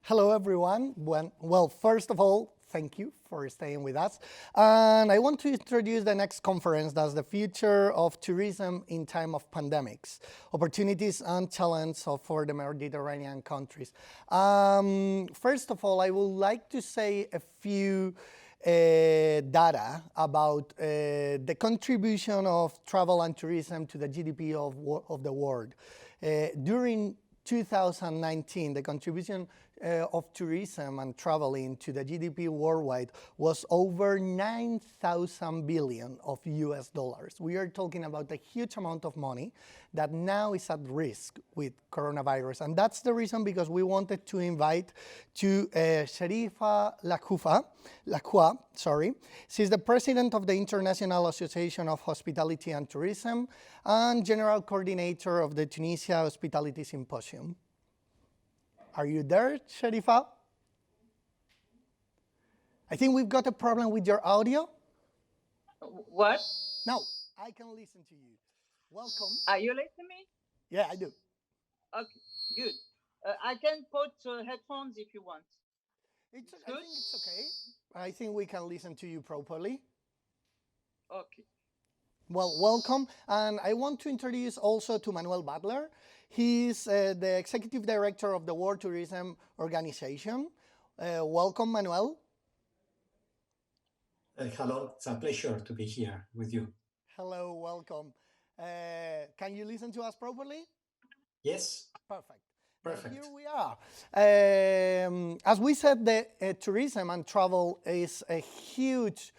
Hello, everyone. Well, first of all, thank you for staying with us. And I want to introduce the next conference, that's the future of tourism in time of pandemics, opportunities and challenges for the Mediterranean countries. First of all, I would like to say a few data about the contribution of travel and tourism to the GDP of the world. During 2019, the contribution of tourism and traveling to the GDP worldwide was over 9,000 billion of US dollars. We are talking about a huge amount of money that now is at risk with coronavirus. And that's the reason because we wanted to invite to Chérifa Lakhoua. She's the president of the International Association of Hospitality and Tourism and general coordinator of the Tunisia Hospitality Symposium. Are you there, Chérifa? I think we've got a problem with your audio. What? No, I can listen to you. Welcome. Are you listening to me? Yeah, I do. Okay, good. I can put headphones if you want. I think it's okay. I think we can listen to you properly. Okay. Well, welcome. And I want to introduce also to Manuel Butler. He's the executive director of the World Tourism Organization. Welcome, Manuel. Hello, it's a pleasure to be here with you. Hello, welcome. Can you listen to us properly? Yes. Perfect. Perfect. Here we are. As we said, the tourism and travel is a huge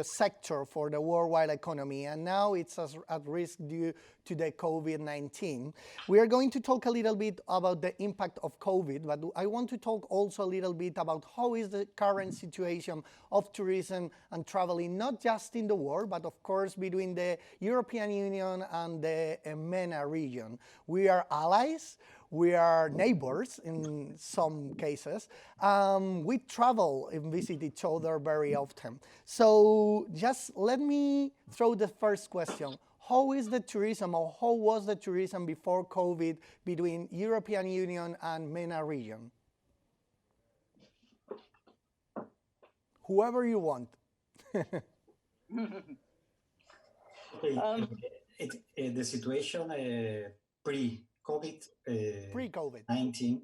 sector for the worldwide economy, and now it's at risk due to the COVID-19. We are going to talk a little bit about the impact of COVID, but I want to talk also a little bit about how is the current situation of tourism and traveling, not just in the world, but of course between the European Union and the MENA region. We are allies. We are neighbors in some cases. We travel and visit each other very often. So just let me throw the first question. How is the tourism, or how was the tourism before COVID between European Union and MENA region? Whoever you want. The situation pre-COVID, pre-COVID-19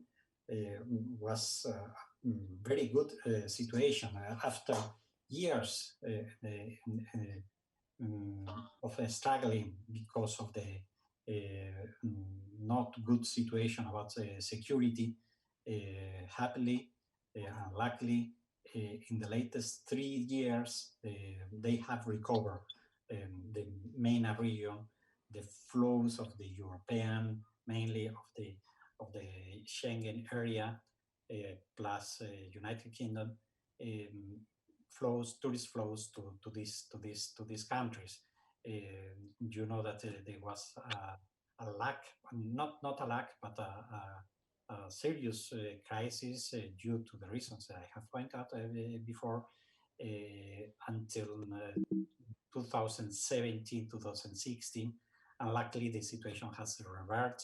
was a very good situation. After years of struggling because of the not good situation about security, happily and luckily, in the latest 3 years, they have recovered the MENA region, the flows of the European, mainly of the Schengen area, plus United Kingdom, tourist flows to these countries. You know that there was a lack, not a lack, but a serious crisis due to the reasons that I have pointed out before until 2017, 2016, and luckily the situation has reverted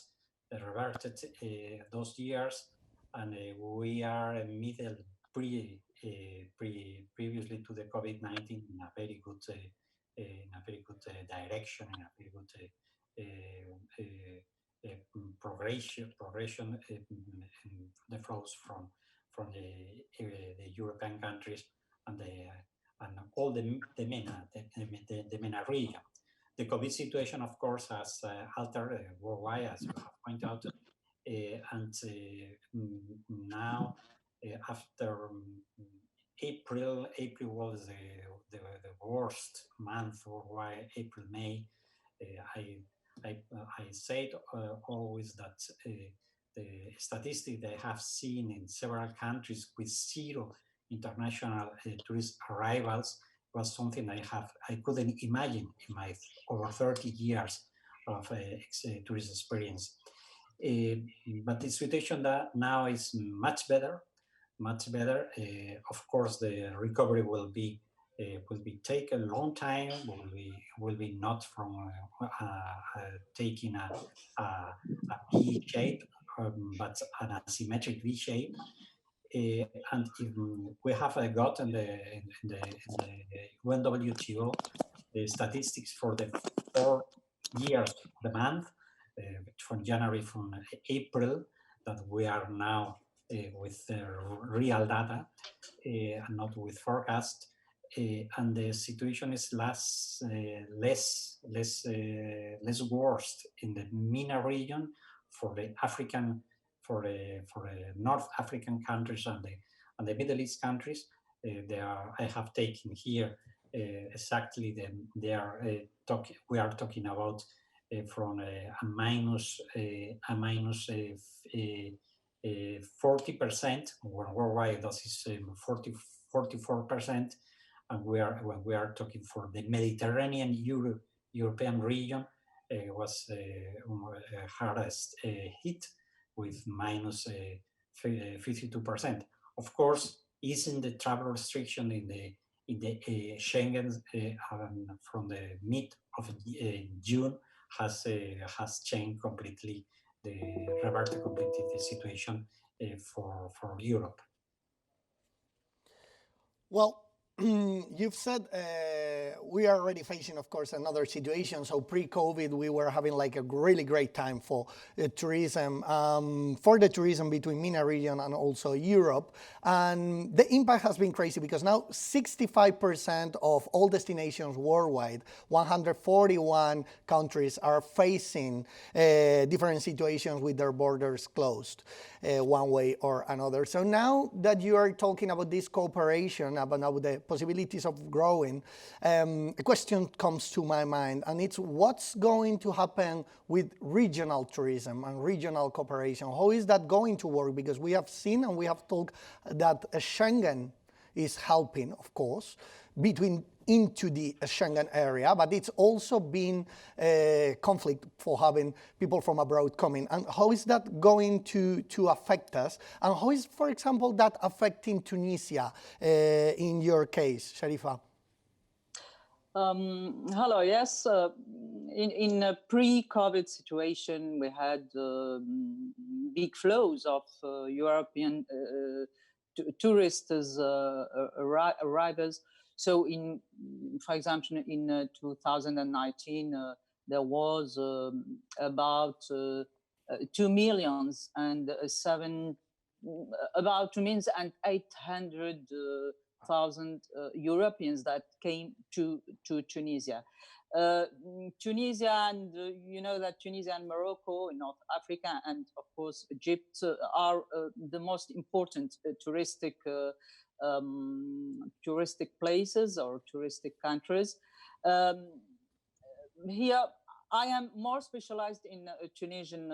those years, and we are previously to the COVID-19 in a very good direction, in a very good progression in the flows from the European countries and all the MENA region. The COVID situation, of course, has altered worldwide, as you have pointed out, and now after April was the worst month worldwide. April, May. I said always that the statistics they have seen in several countries with zero international tourist arrivals was something I couldn't imagine in my over 30 years of tourist experience. But the situation that now is much better. Of course, the recovery will be take a long time. Will be not from taking a V shape but an asymmetric V shape. And we have gotten the UNWTO the statistics for the 4 years of the month, from January, from April, that we are now with real data and not with forecast. And the situation is less worst in the MENA region for the African, for the North African countries and the Middle East countries. I have taken here exactly we are talking about from a minus 40%, worldwide that is 44%, and when we are talking for the Mediterranean European region, was hardest hit with minus 52%. Of course, isn't the travel restriction in the Schengen from the mid of June has changed completely, reverted completely the situation for Europe. Well, you've said we are already facing, of course, another situation. So pre-COVID, we were having like a really great time for tourism, between MENA region and also Europe. And the impact has been crazy because now 65% of all destinations worldwide, 141 countries, are facing different situations with their borders closed one way or another. So now that you are talking about this cooperation, about the possibilities of growing, a question comes to my mind, and it's what's going to happen with regional tourism and regional cooperation? How is that going to work? Because we have seen and we have talked that Schengen is helping, of course, into the Schengen area, but it's also been a conflict for having people from abroad coming. And how is that going to affect us? And how is, for example, that affecting Tunisia in your case, Chérifa? Hello, yes. In a pre-COVID situation, we had big flows of European tourists arrivals. So, for example, in 2019, there was about 2 million and 800,000 Europeans that came to Tunisia. Tunisia, and you know that Tunisia and Morocco in North Africa, and of course Egypt, are the most important touristic places or touristic countries. Here, I am more specialized in Tunisian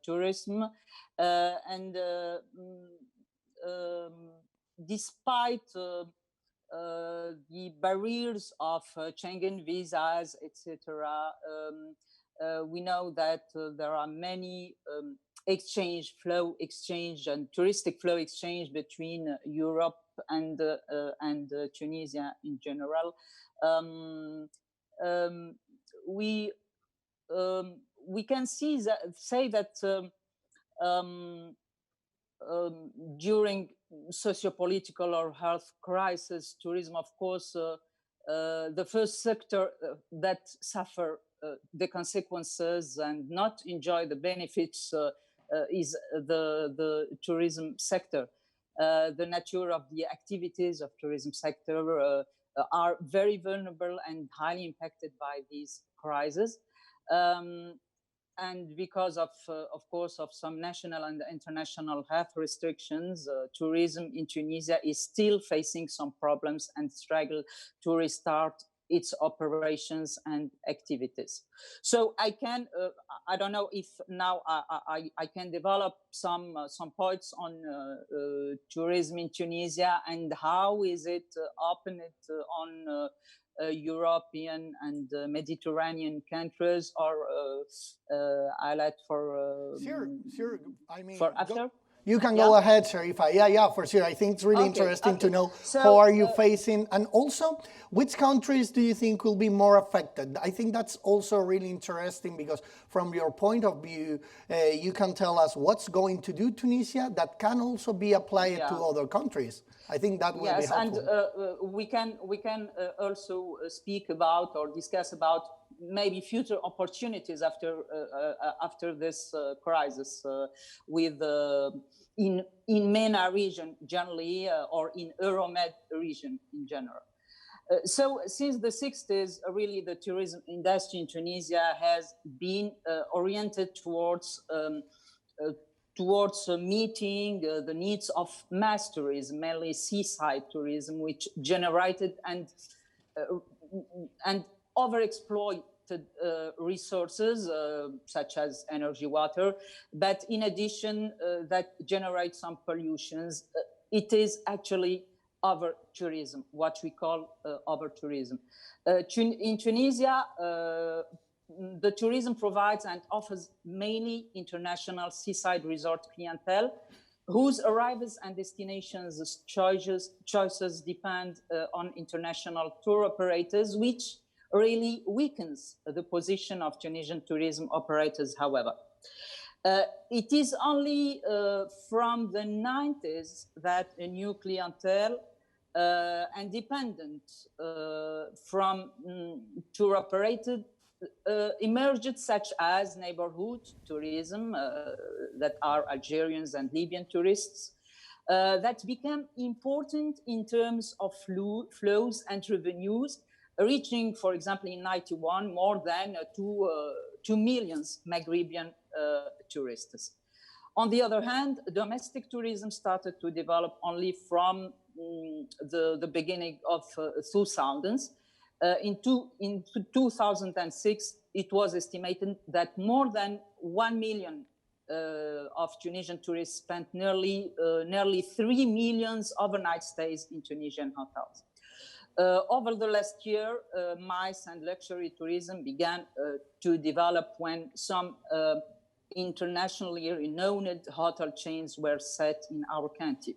tourism, and despite the barriers of Schengen visas, etc., we know that there are many exchange and touristic flow exchange between Europe and Tunisia in general. We can say that during socio-political or health crisis, tourism, of course, the first sector that suffer the consequences and not enjoy the benefits is the tourism sector. The nature of the activities of tourism sector are very vulnerable and highly impacted by these crises. And because of course, of some national and international health restrictions, tourism in Tunisia is still facing some problems and struggle to restart its operations and activities. So I don't know if now I can develop some points on tourism in Tunisia and how is it opened on European and Mediterranean countries, or highlight for Sure. I mean, for after. You can go ahead, Chérifa. Yeah, for sure. I think it's really interesting to know how are you facing, and also which countries do you think will be more affected? I think that's also really interesting because from your point of view, you can tell us what's going to do Tunisia that can also be applied to other countries. I think that will be helpful. And we can also speak about or discuss about maybe future opportunities after this crisis with in MENA region generally or in Euromed region in general. So since the 60s, really the tourism industry in Tunisia has been oriented towards meeting the needs of mass tourism, mainly seaside tourism, which generated and overexploited resources such as energy, water, but in addition that generates some pollutions. It is actually over tourism, what we call over tourism. In Tunisia, the tourism provides and offers mainly international seaside resort clientele whose arrivals and destinations choices depend on international tour operators, which really weakens the position of Tunisian tourism operators, however. It is only from the 90s that a new clientele independent from tour operators emerged, such as neighborhood tourism that are Algerians and Libyan tourists, that became important in terms of flows and revenues, reaching, for example, in 91, more than 2 million Maghrebian tourists. On the other hand, domestic tourism started to develop only from the beginning of 2000s. In 2006, it was estimated that more than 1 million of Tunisian tourists spent nearly 3 million overnight stays in Tunisian hotels. Over the last year, MICE and luxury tourism began to develop when some internationally renowned hotel chains were set in our country.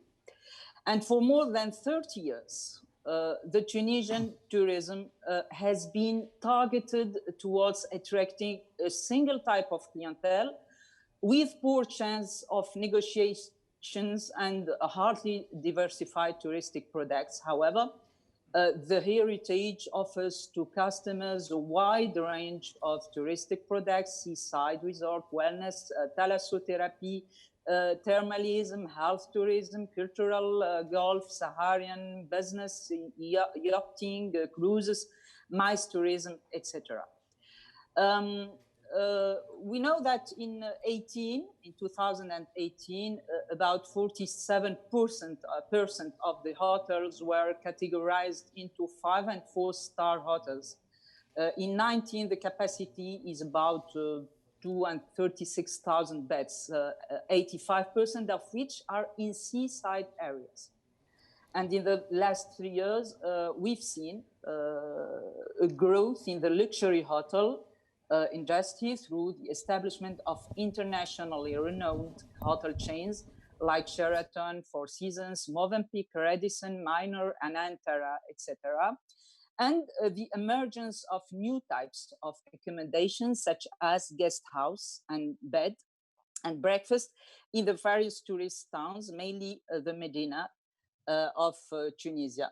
And for more than 30 years, the Tunisian tourism has been targeted towards attracting a single type of clientele with poor chance of negotiations and hardly diversified touristic products. However, the heritage offers to customers a wide range of touristic products: seaside resort, wellness, thalassotherapy, thermalism, health tourism, cultural, golf, Saharan business, yachting, cruises, MICE tourism, etc. We know that in 2018, about 47% of the hotels were categorized into 5- and 4-star hotels. In 19, the capacity is about 236,000 beds, 85% of which are in seaside areas. And in the last 3 years, we've seen a growth in the luxury hotel industry through the establishment of internationally renowned hotel chains like Sheraton, Four Seasons, Movenpick, Radisson, Minor, and Antara, etc. And the emergence of new types of accommodations such as guest house and bed and breakfast in the various tourist towns, mainly the Medina of Tunisia.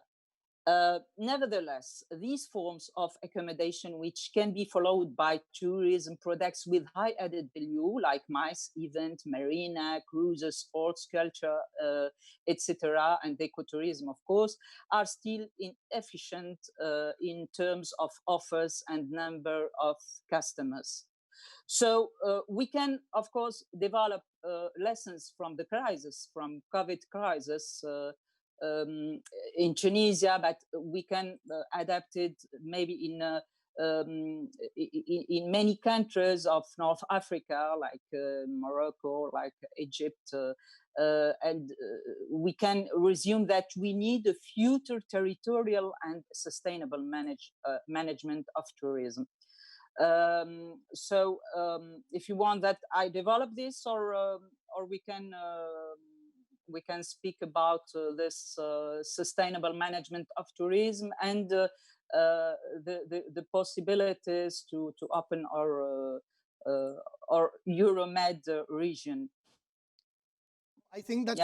Nevertheless, these forms of accommodation, which can be followed by tourism products with high added value, like MICE, event, marina, cruises, sports, culture, etc., and ecotourism, of course, are still inefficient in terms of offers and number of customers. So we can, of course, develop lessons from the crisis, from COVID crisis, in Tunisia, but we can adapt it maybe in many countries of North Africa, like Morocco, like Egypt, and we can resume that we need a future territorial and sustainable management of tourism. If you want that I develop this, or we can speak about this sustainable management of tourism and the possibilities to open our Euromed region. I think that's,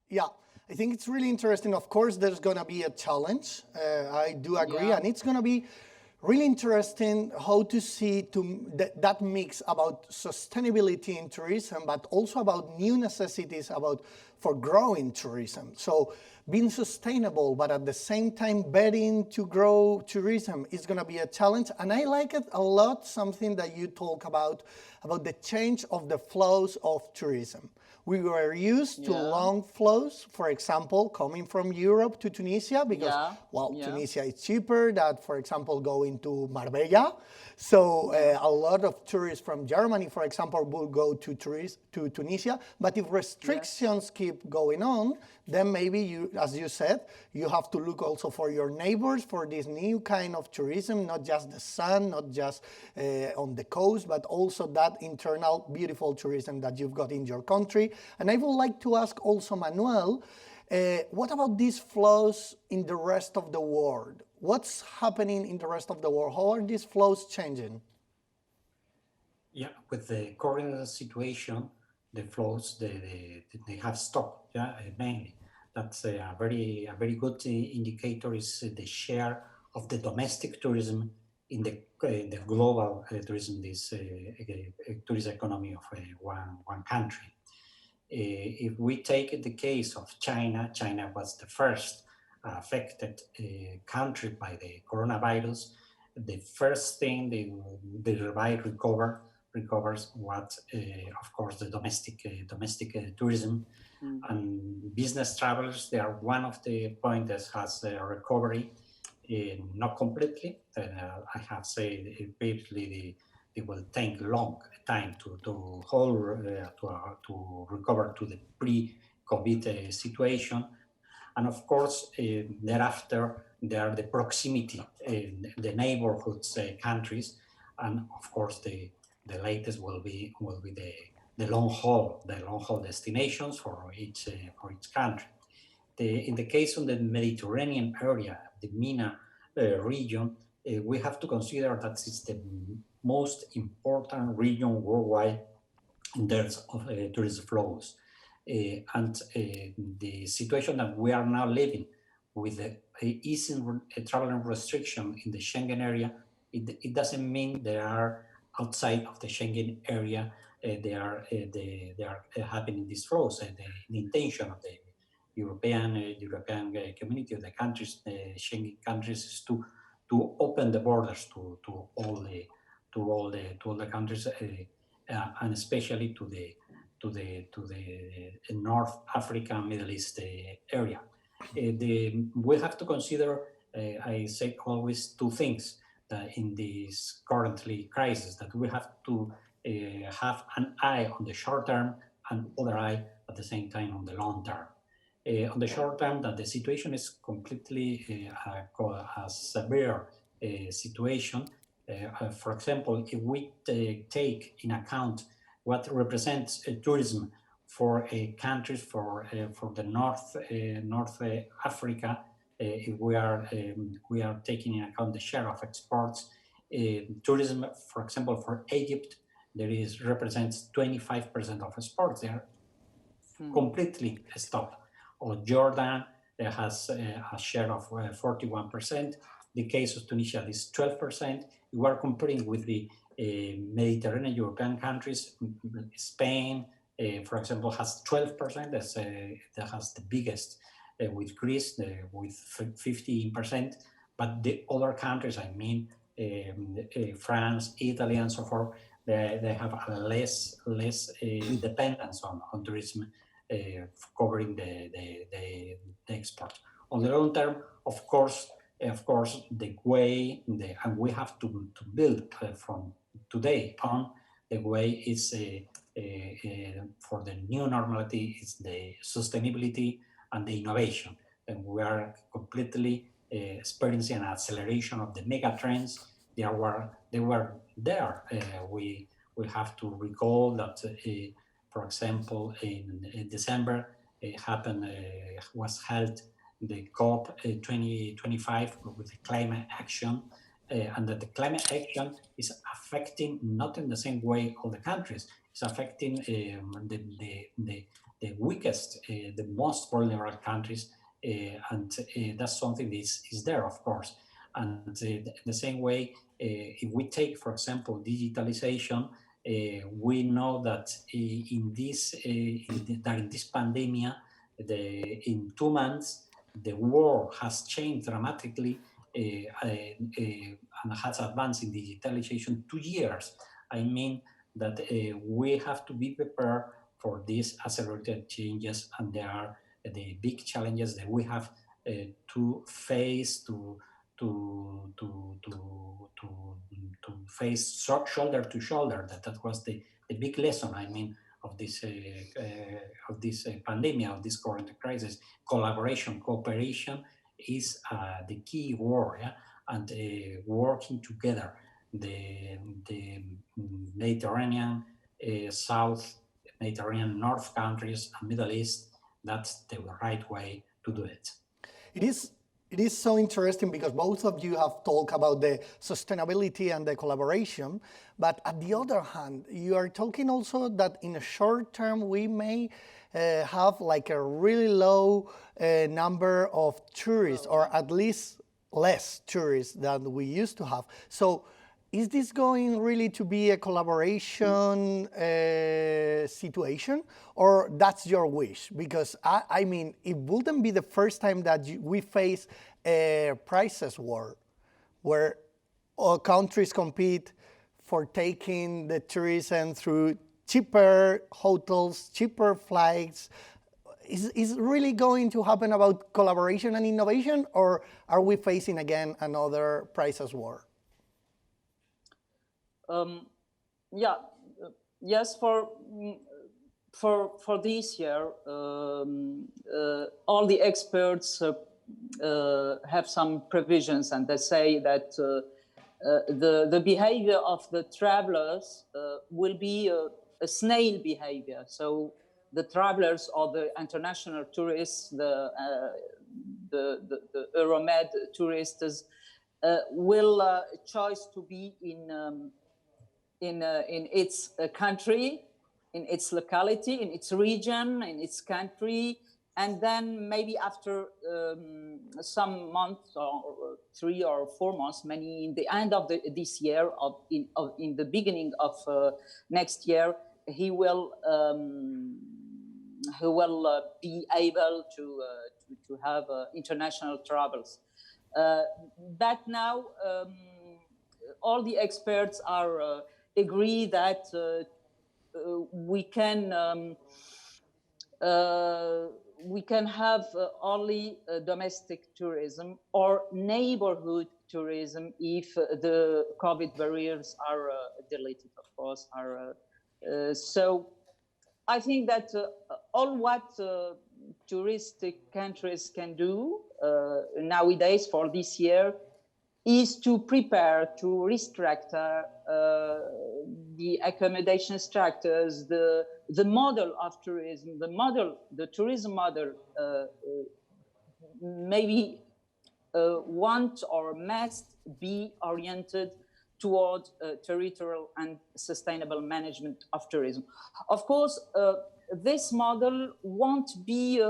yeah, I think it's really interesting. Of course, there's going to be a challenge. I do agree. And it's going to be really interesting how to see that mix about sustainability in tourism, but also about new necessities for growing tourism. So being sustainable, but at the same time betting to grow tourism is going to be a challenge. And I like it a lot, something that you talk about the change of the flows of tourism. We were used to long flows, for example, coming from Europe to Tunisia because, Tunisia is cheaper than, for example, going to Marbella. So a lot of tourists from Germany, for example, will go to Tunisia. But if restrictions keep going on, then maybe you, as you said, you have to look also for your neighbors for this new kind of tourism, not just the sun, not just on the coast, but also that internal beautiful tourism that you've got in your country. And I would like to ask also Manuel, what about these flows in the rest of the world? What's happening in the rest of the world? How are these flows changing? Yeah, with the current situation, the flows they have stopped. Yeah, mainly. That's a very good indicator is the share of the domestic tourism in the global tourism, this tourism economy of one country. If we take the case of China, China was the first affected country by the coronavirus. The first thing the recovers what, of course, the domestic tourism and business travelers. They are one of the points that has a recovery, not completely. I have said previously it will take long time to recover to the pre-COVID situation. And of course, thereafter, there are the proximity, the neighborhoods countries, and of course, the latest will be the long haul destinations for each country. In the case of the Mediterranean area, the MENA region, we have to consider that it's the most important region worldwide in terms of tourist flows. And the situation that we are now living with the easing travel restriction in the Schengen area, it doesn't mean they are outside of the Schengen area. They are happening these flows. The intention of the European community of the countries, Schengen countries, is to open the borders to all the countries, and especially to the North Africa, Middle East area. We have to consider, I say always, two things that in this currently crisis, that we have to have an eye on the short term and other eye at the same time on the long term. On the short term, that the situation is completely a severe situation. For example, if we take in account what represents tourism for countries for the North Africa, if we are taking in account the share of exports, tourism, for example, for Egypt, represents 25% of exports. They are completely stopped. Or Jordan has a share of 41%. The case of Tunisia is 12%. We are comparing with the Mediterranean European countries. Spain, for example, has 12%. That has the biggest, with Greece with 15%. But the other countries, I mean, France, Italy, and so forth, they have a less dependence on tourism, covering the export. On the long term, of course, the way, and we have to build from today on, the way is for the new normality is the sustainability and the innovation. And we are completely experiencing an acceleration of the mega trends they were there. We have to recall that, for example, in December, was held the COP 2025 with the climate action, and that the climate action is affecting not in the same way all the countries. It's affecting the weakest, the most vulnerable countries, and that's something that is there, of course. And the same way, if we take, for example, digitalization, we know that in this pandemic, in 2 months, the world has changed dramatically and has advanced in digitalization 2 years. I mean that we have to be prepared for these accelerated changes, and there are the big challenges that we have to face to face shoulder to shoulder. That was the big lesson, I mean, of this pandemic, of this current crisis. Collaboration, cooperation is the key word, yeah? And working together, the Mediterranean South, Mediterranean North countries, and Middle East, that's the right way to do it. It is so interesting because both of you have talked about the sustainability and the collaboration, but at the other hand, you are talking also that in a short term we may have like a really low number of tourists, or at least less tourists than we used to have. So is this going really to be a collaboration situation, or that's your wish? Because I mean, it wouldn't be the first time that we face a prices war, where all countries compete for taking the tourism through cheaper hotels, cheaper flights. Is really going to happen about collaboration and innovation, or are we facing again another prices war? Yes, for this year, all the experts have some provisions, and they say that the behavior of the travelers will be a snail behavior. So the travelers or the international tourists, the Euromed tourists, will choose to be in its country, in its locality, in its region, in its country, and then maybe after some months, or 3 or 4 months, maybe in the end of this year, in the beginning of next year, he will be able to have international travels. But now all the experts are agree that we can have only domestic tourism or neighborhood tourism if the COVID barriers are deleted, of course. So I think that all what touristic countries can do nowadays for this year is to prepare to restructure the accommodation structures, the model of tourism, the tourism model maybe want or must be oriented toward territorial and sustainable management of tourism. Of course, this model won't be,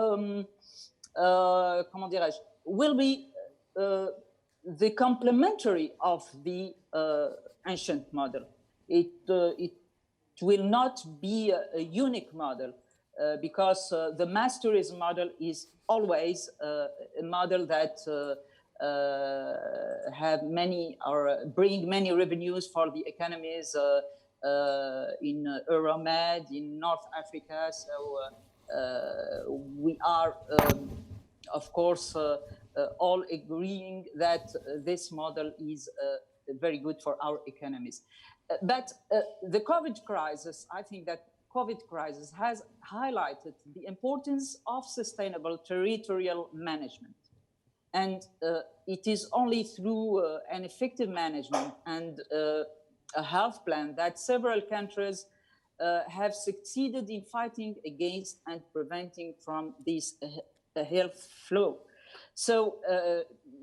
will be the complementary of the ancient model. It will not be a unique model because the mass tourism model is always a model that have many or bring many revenues for the economies in Euromed, in North Africa. So we are, of course, all agreeing that this model is very good for our economies. But the COVID crisis, I think that COVID crisis has highlighted the importance of sustainable territorial management. And it is only through an effective management and a health plan that several countries have succeeded in fighting against and preventing from this health flow. So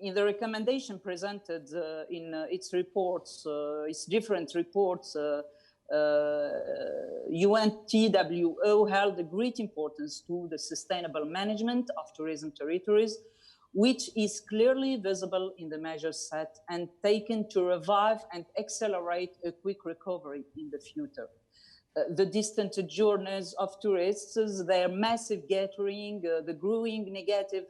in the recommendation presented in its reports, its different reports, UNWTO held a great importance to the sustainable management of tourism territories, which is clearly visible in the measures set and taken to revive and accelerate a quick recovery in the future. The distant journeys of tourists, their massive gathering, the growing negative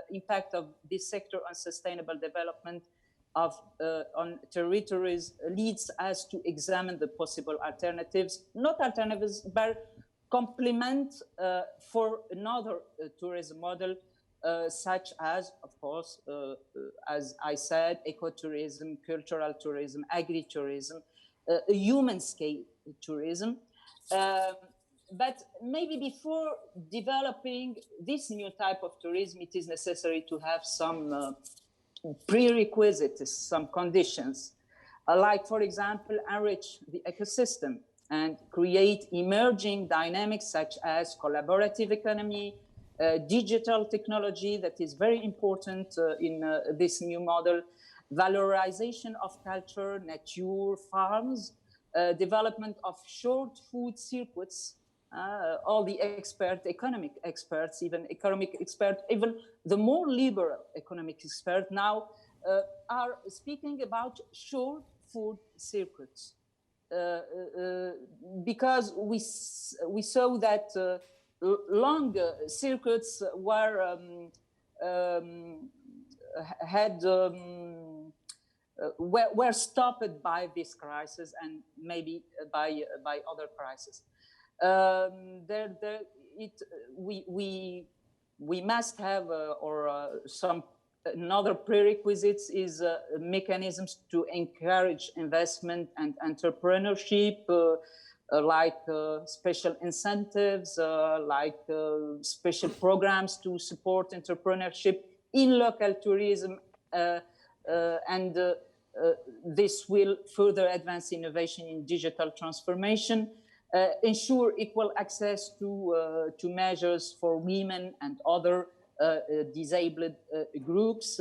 impact of this sector on sustainable development on territories leads us to examine the possible alternatives, not alternatives, but complement for another tourism model, such as, of course, as I said, ecotourism, cultural tourism, agritourism, human-scale tourism. But maybe before developing this new type of tourism, it is necessary to have some prerequisites, some conditions, like, for example, enrich the ecosystem and create emerging dynamics such as collaborative economy, digital technology that is very important in this new model, valorization of culture, nature, farms, development of short food circuits. All the economic experts, even the more liberal economic experts now are speaking about short food circuits because we saw that long circuits were were stopped by this crisis and maybe by other crises. We must have some another prerequisites is mechanisms to encourage investment and entrepreneurship, like special incentives, like special programs to support entrepreneurship in local tourism, and this will further advance innovation in digital transformation. Ensure equal access to measures for women and other disabled groups,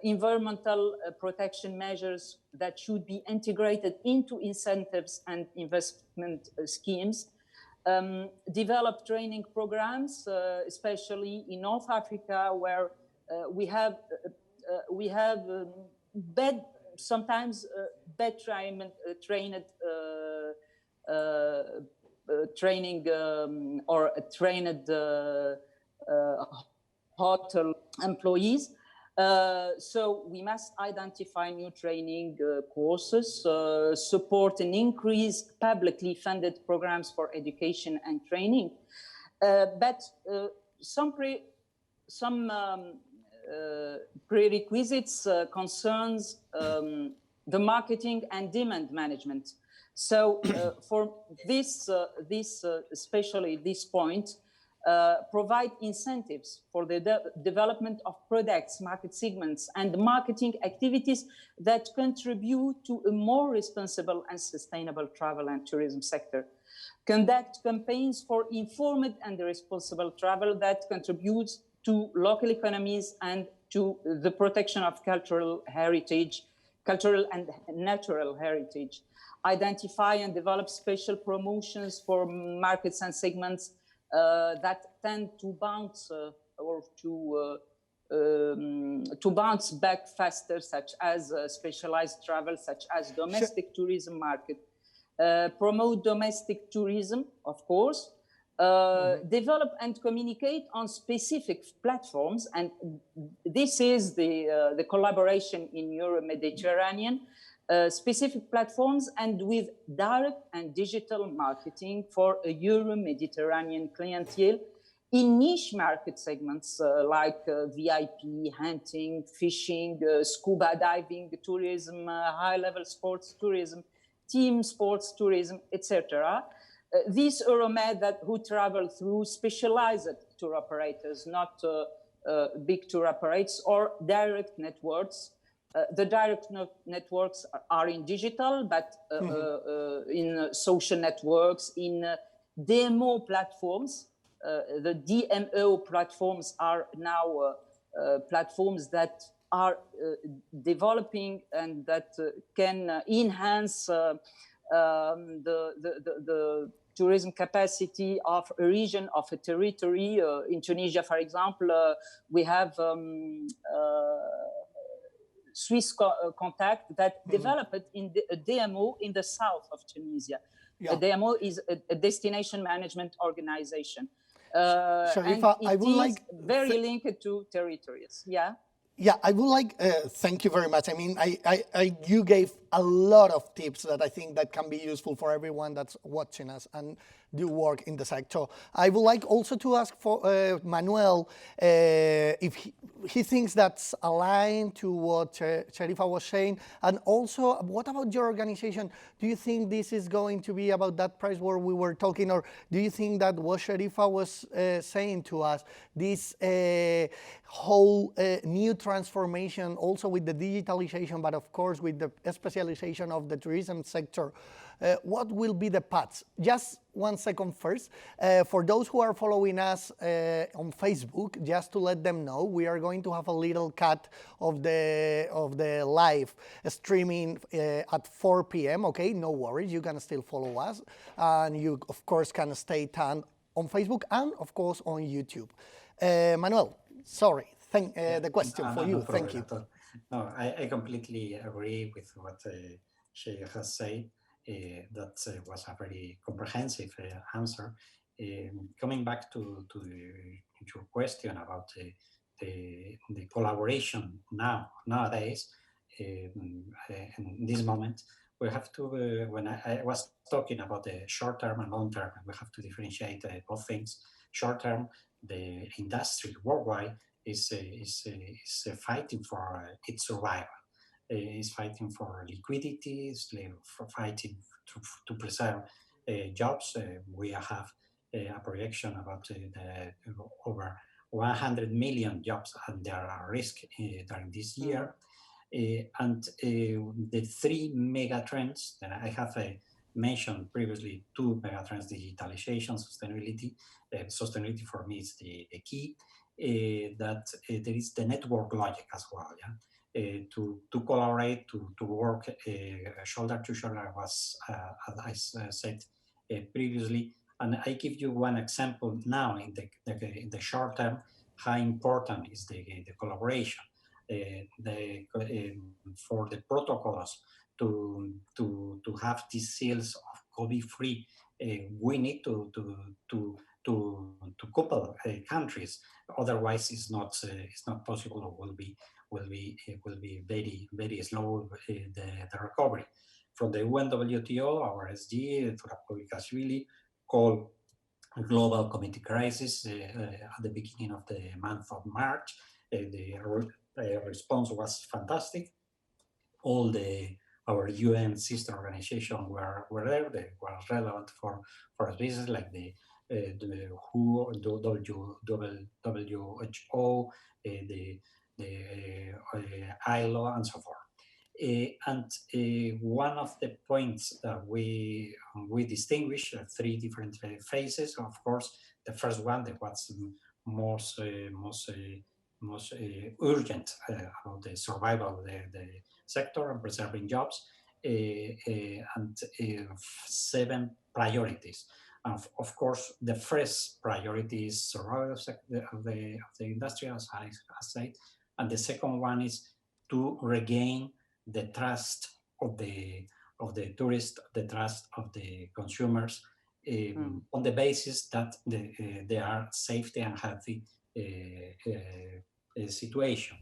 environmental protection measures that should be integrated into incentives and investment schemes, develop training programs, especially in North Africa, where we have sometimes bad training or trained hotel employees. So we must identify new training courses, support and increase publicly funded programs for education and training. But some prerequisites concerns the marketing and demand management. So for this, especially this point, provide incentives for the development of products, market segments, and marketing activities that contribute to a more responsible and sustainable travel and tourism sector. Conduct campaigns for informed and responsible travel that contributes to local economies and to the protection of cultural and natural heritage. Identify and develop special promotions for markets and segments that tend to bounce or to bounce back faster, such as specialized travel, such as domestic tourism market. Promote domestic tourism, of course. Develop and communicate on specific platforms, and this is the collaboration in Euro-Mediterranean. Specific platforms and with direct and digital marketing for a Euro-Mediterranean clientele in niche market segments like VIP, hunting, fishing, scuba diving tourism, high-level sports tourism, team sports tourism, etc. These Euromed who travel through specialized tour operators, not big tour operates, or direct networks. The direct networks are in digital, but in social networks, in demo platforms. The DMO platforms are now platforms that are developing and that can enhance the tourism capacity of a region, of a territory. In Tunisia, for example, we have Swiss contact that developed in a DMO in the south of Tunisia. Yeah. A DMO is a destination management organization. Chérifa, and it is very linked to territories. Yeah. Yeah, I would like, thank you very much. I mean, you gave a lot of tips that I think that can be useful for everyone that's watching us and do work in the sector. I would like also to ask for Manuel if he thinks that's aligned to what Chérifa was saying. And also, what about your organization? Do you think this is going to be about that price where we were talking, or do you think that what Chérifa was saying to us, this whole new transformation also with the digitalization, but of course with the specialization of the tourism sector, what will be the paths? Just 1 second first. For those who are following us on Facebook, just to let them know, we are going to have a little cut of the live streaming at 4 p.m. Okay, no worries, you can still follow us, and you of course can stay tuned on Facebook and of course on YouTube. Manuel, sorry, the question for you. Thank you. No, I completely agree with what she has said. That was a very comprehensive answer. Coming back to your question about the collaboration nowadays, in this moment, we have to, when I was talking about the short term and long term, we have to differentiate both things. Short term, the industry worldwide is fighting for its survival. Is fighting for liquidity, is fighting to preserve jobs. We have a projection about over 100 million jobs, and there are risk during this year. And the 3 mega trends that I have mentioned previously, 2 mega trends: digitalization, sustainability. Sustainability for me is the key. That there is the network logic as well. Yeah. To collaborate, to work shoulder to shoulder, as I said previously. And I give you one example now in the short term, how important is the collaboration. For the protocols to have these seals of COVID-free, we need to couple countries. Otherwise, it's not possible, or will be very slow the recovery. From the UNWTO, our SG, Turapkovikashvili, called global community crisis at the beginning of the month of March. The response was fantastic. All our UN sister organizations were there. They were relevant for a business, like the WHO, the ILO, and so forth. And one of the points that we distinguish 3 different phases. Of course, the first one that was most urgent about the survival of the sector and preserving jobs, and 7 priorities. Of course, the first priority is survival of the industry, as I said, and the second one is to regain the trust of the tourists, the trust of the consumers, on the basis that they are safety and healthy situation.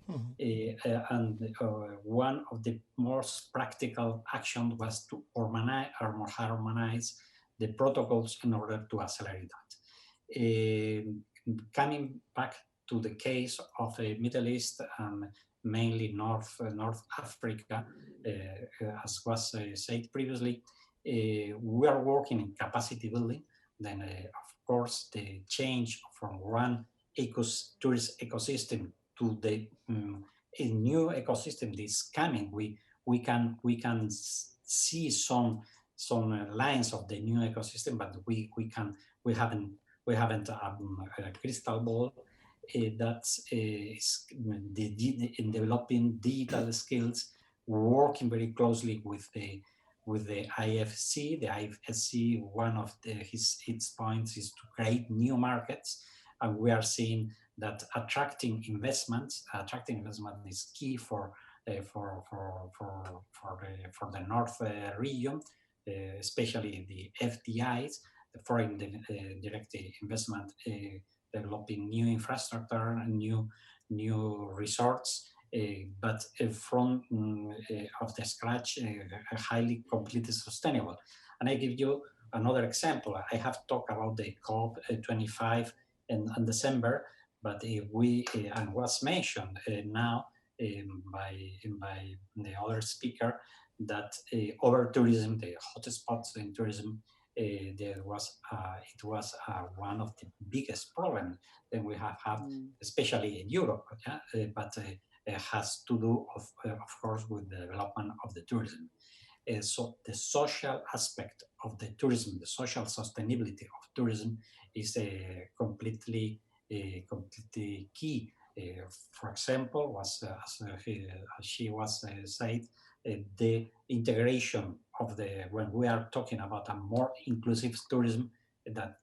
And one of the most practical actions was to harmonize the protocols in order to accelerate that. Coming back to the case of the Middle East and mainly North Africa, as was said previously, we are working in capacity building. Then, of course, the change from one tourist ecosystem to the a new ecosystem that is coming. We can see some lines of the new ecosystem, but we haven't a crystal ball that is in developing digital skills, working very closely with the IFC. The IFC, one of its points is to create new markets, and we are seeing that attracting investment is key for the North region, especially the FDIs, the foreign direct investment, developing new infrastructure and new resorts. But from of the scratch, highly completely sustainable. And I give you another example. I have talked about the COP25 in December, but if we and was mentioned now by the other speaker that over tourism, the hotspots in tourism, it was one of the biggest problems that we have had, especially in Europe. But it has to do, of course, with the development of the tourism. So the social aspect of the tourism, the social sustainability of tourism is completely key. For example, as she was said, the integration of when we are talking about a more inclusive tourism, that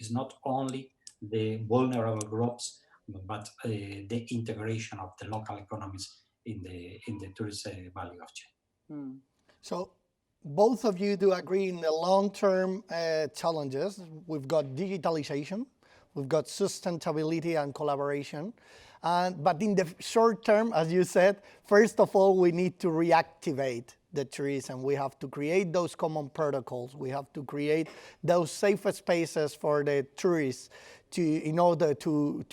is not only the vulnerable groups, but the integration of the local economies in the tourist value of chain. So both of you do agree in the long-term challenges. We've got digitalization, we've got sustainability and collaboration. But in the short term, as you said, first of all, we need to reactivate the tourism. We have to create those common protocols. We have to create those safe spaces for the tourists in order to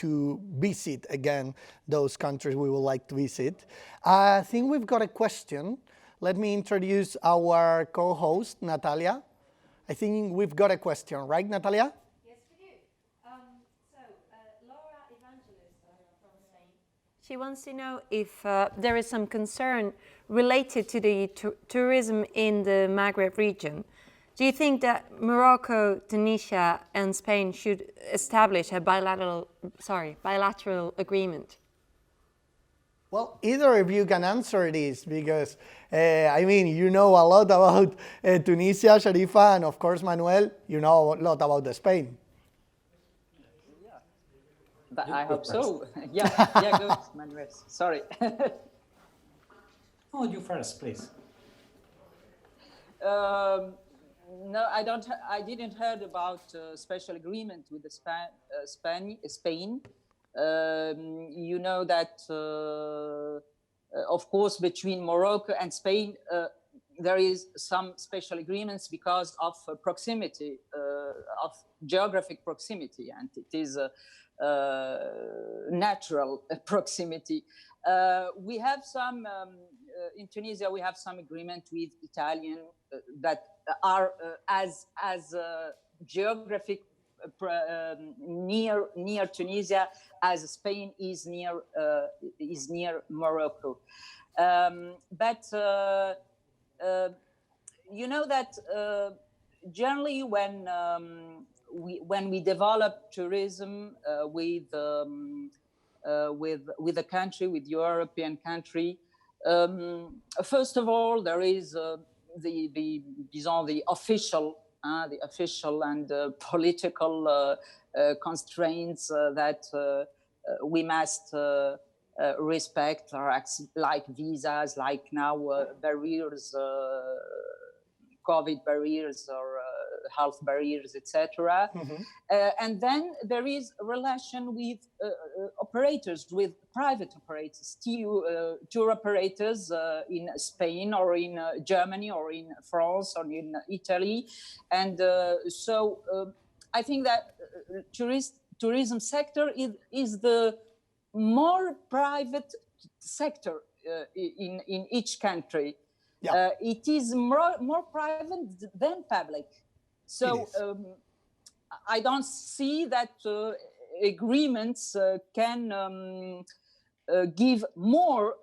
visit again those countries we would like to visit. I think we've got a question. Let me introduce our co-host, Natalia. I think we've got a question, right, Natalia? Yes, we do. Laura Evangelist from Spain. She wants to know if there is some concern related to the tourism in the Maghreb region. Do you think that Morocco, Tunisia, and Spain should establish a bilateral agreement? Well, either of you can answer this because, I mean, you know a lot about Tunisia, Chérifa, and of course, Manuel, you know a lot about Spain. Yeah, but I hope so. Yeah, good, Manuel. Sorry. Oh, you first, please. No, I don't. I didn't heard about special agreement with the Spain. You know that, of course, between Morocco and Spain, there is some special agreements because of proximity, of geographic proximity, and it is natural proximity. We have some, in Tunisia, we have some agreement with Italian that are as geographic near Tunisia as Spain is near Morocco. But you know that generally when we develop tourism with a country, with European country, first of all there is the official and political constraints that we must respect, like visas, like now barriers, COVID barriers or health barriers, etc. And then there is a relation with operators, with private operators, tour operators in Spain or in Germany or in France or in Italy. And so I think that tourism sector is the more private sector in each country. Yeah. It is more private than public. So I don't see that agreements can give more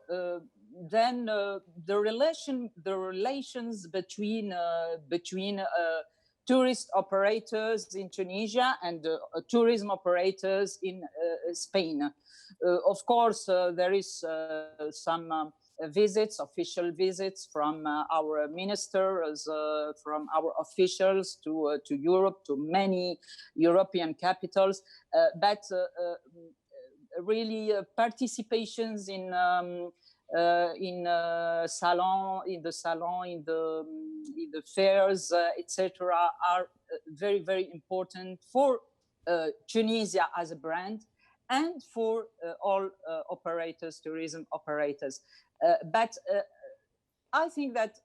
than the relations between tourist operators in Tunisia and tourism operators in Spain. Of course, there is some visits, official visits from our ministers, from our officials to Europe, to many European capitals, but really participations in the salon, in the fairs, etc., are very, very important for Tunisia as a brand and for all operators, tourism operators. But I think that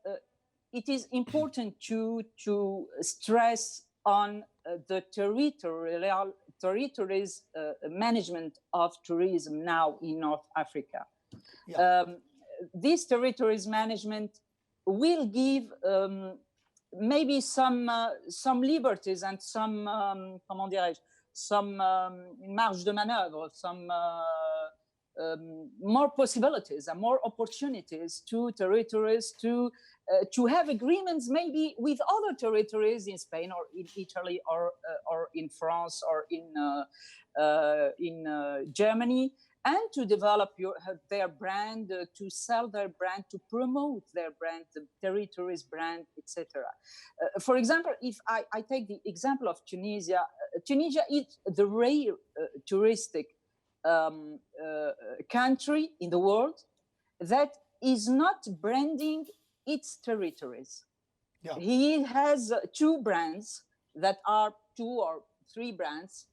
it is important to stress on the territories management of tourism now in North Africa. Yeah. This territories management will give maybe some liberties and some comment dirais-je, some marge de manœuvre, some more possibilities and more opportunities to territories to have agreements maybe with other territories in Spain or in Italy or in France or in Germany, and to develop their brand, to sell their brand, to promote their brand, the territories brand, etc. For example, if I take the example of Tunisia, Tunisia is the rare touristic country in the world that is not branding its territories. Yeah. He has two brands that are two or three brands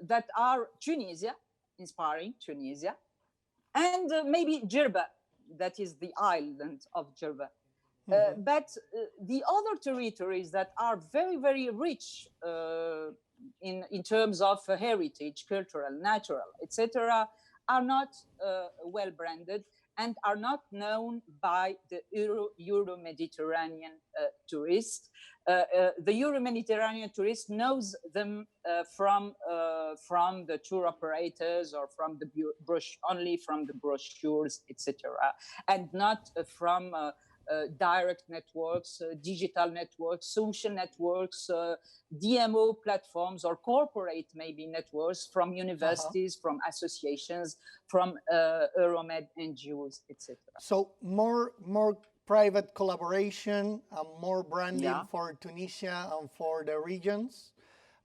that are Tunisia, inspiring Tunisia, and maybe Chérifa, that is the island of Chérifa. But the other territories that are very, very rich in terms of heritage, cultural, natural, etc., are not well branded and are not known by the Euro-Mediterranean tourist. The Euro-Mediterranean tourist knows them from the tour operators or from the only from the brochures, etc., and not from direct networks, digital networks, social networks, DMO platforms, or corporate maybe networks from universities, from associations, from Euromed NGOs, etc. So more private collaboration and more branding for Tunisia and for the regions.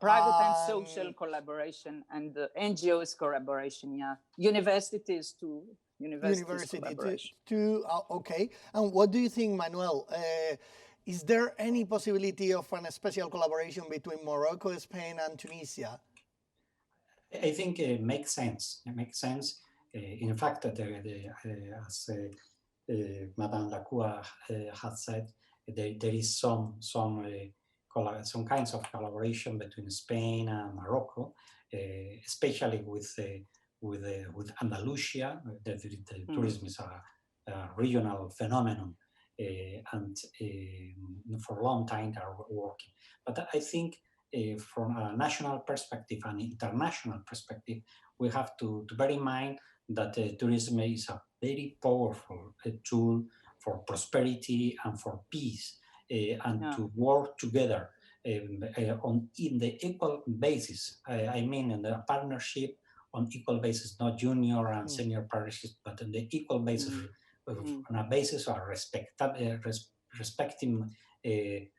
Private and social collaboration and NGOs collaboration, yeah. Universities too. University too. Okay. And what do you think, Manuel? Is there any possibility of a special collaboration between Morocco, Spain, and Tunisia? I think it makes sense. It makes sense. In fact, as Madame Lakhoua has said, there is some kinds of collaboration between Spain and Morocco, especially with Andalusia. The tourism is a regional phenomenon, and for a long time they are working. But I think from a national perspective and international perspective, we have to bear in mind that tourism is a very powerful tool for prosperity and for peace, and to work together in the equal basis. I mean, in the partnership on equal basis, not junior and senior partnerships, but on the equal basis, on a basis of respecting the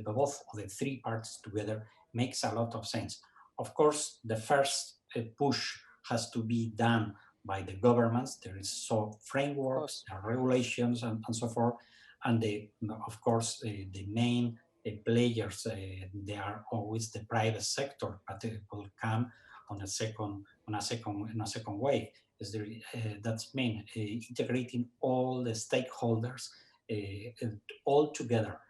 both of the three parts together makes a lot of sense. Of course, the first push has to be done by the governments. There is so frameworks, regulations, and so forth. And of course, the main players, they are always the private sector, but it will come on a second way. That's mean integrating all the stakeholders all together.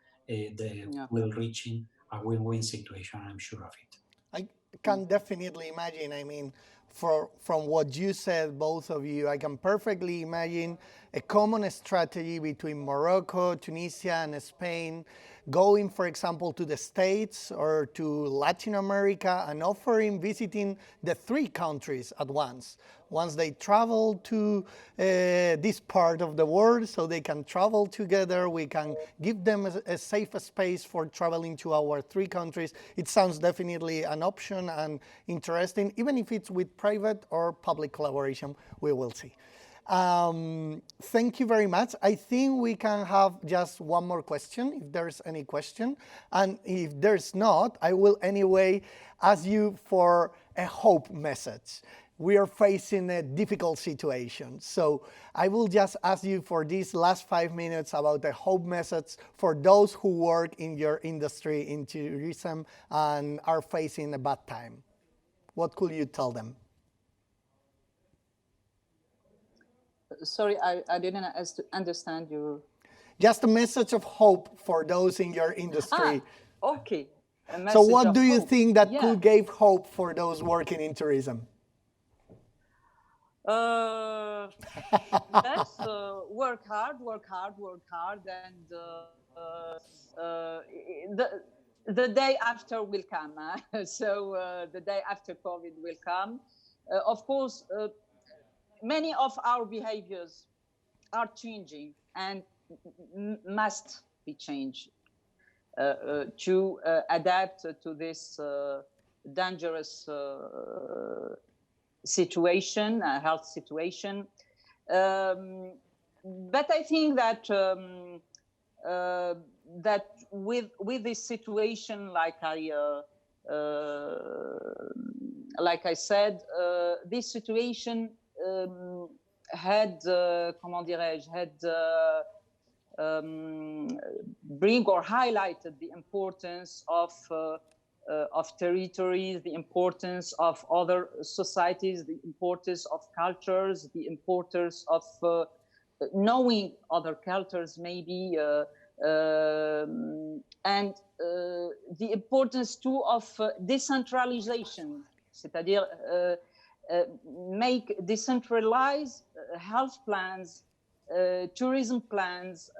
Will reaching a win-win situation. I'm sure of it. I can definitely imagine. I mean, from what you said, both of you, I can perfectly imagine a common strategy between Morocco, Tunisia, and Spain, going, for example, to the States or to Latin America and offering visiting the three countries at once. Once they travel to this part of the world, so they can travel together, we can give them a safe space for traveling to our three countries. It sounds definitely an option and interesting, even if it's with private or public collaboration, we will see. Thank you very much. I think we can have just one more question, if there's any question. And if there's not, I will anyway ask you for a hope message. We are facing a difficult situation. So I will just ask you for these last 5 minutes about a hope message for those who work in your industry, in tourism, and are facing a bad time. What could you tell them? Sorry, I didn't understand you. Just a message of hope for those in your industry. Okay. So what do you hope. think that could give hope for those working in tourism? Let's work hard, and the day after will come. So the day after COVID will come. Of course, many of our behaviors are changing and must be changed to adapt to this dangerous situation, health situation. But I think that that with this situation, like I said, this situation had, comment dirais-je, bring or highlighted the importance of territories, the importance of other societies, the importance of cultures, the importance of knowing other cultures, maybe, and the importance too of decentralization, c'est-à-dire make decentralized health plans, tourism plans,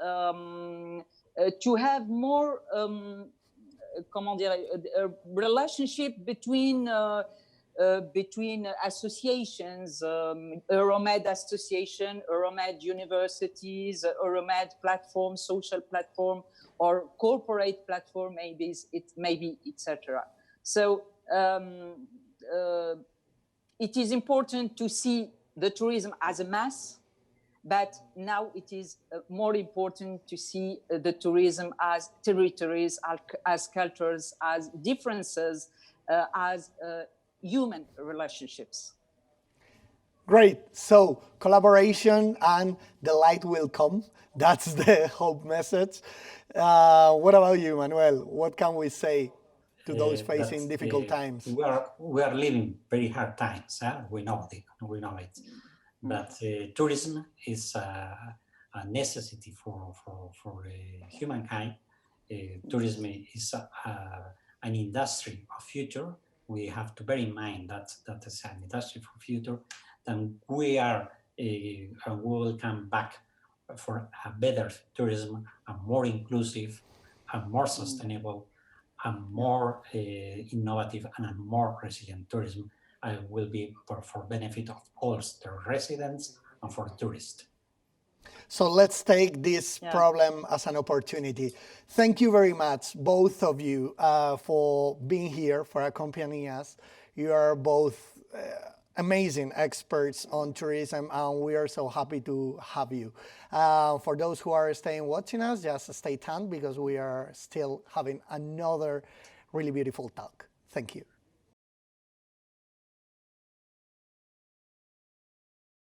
to have more comment dire, a relationship between associations, Euromed Association, Euromed universities, Euromed platform, social platform, or corporate platform, maybe, etc. So it is important to see the tourism as a mass, but now it is more important to see the tourism as territories, as cultures, as differences, as human relationships. Great. So collaboration and the light will come. That's the hope message. What about you, Manuel? What can we say to those facing difficult times? We are living very hard times. We know it. But tourism is a necessity for humankind. Tourism is an industry of future. We have to bear in mind that is an industry for future. Then we will come back for a better tourism, a more inclusive, a more sustainable, a more innovative, and a more resilient tourism. Will be for benefit of all the residents and for tourists. So let's take this problem as an opportunity. Thank you very much, both of you, for being here, for accompanying us. You are both amazing experts on tourism, and we are so happy to have you. For those who are staying watching us, just stay tuned because we are still having another really beautiful talk. Thank you.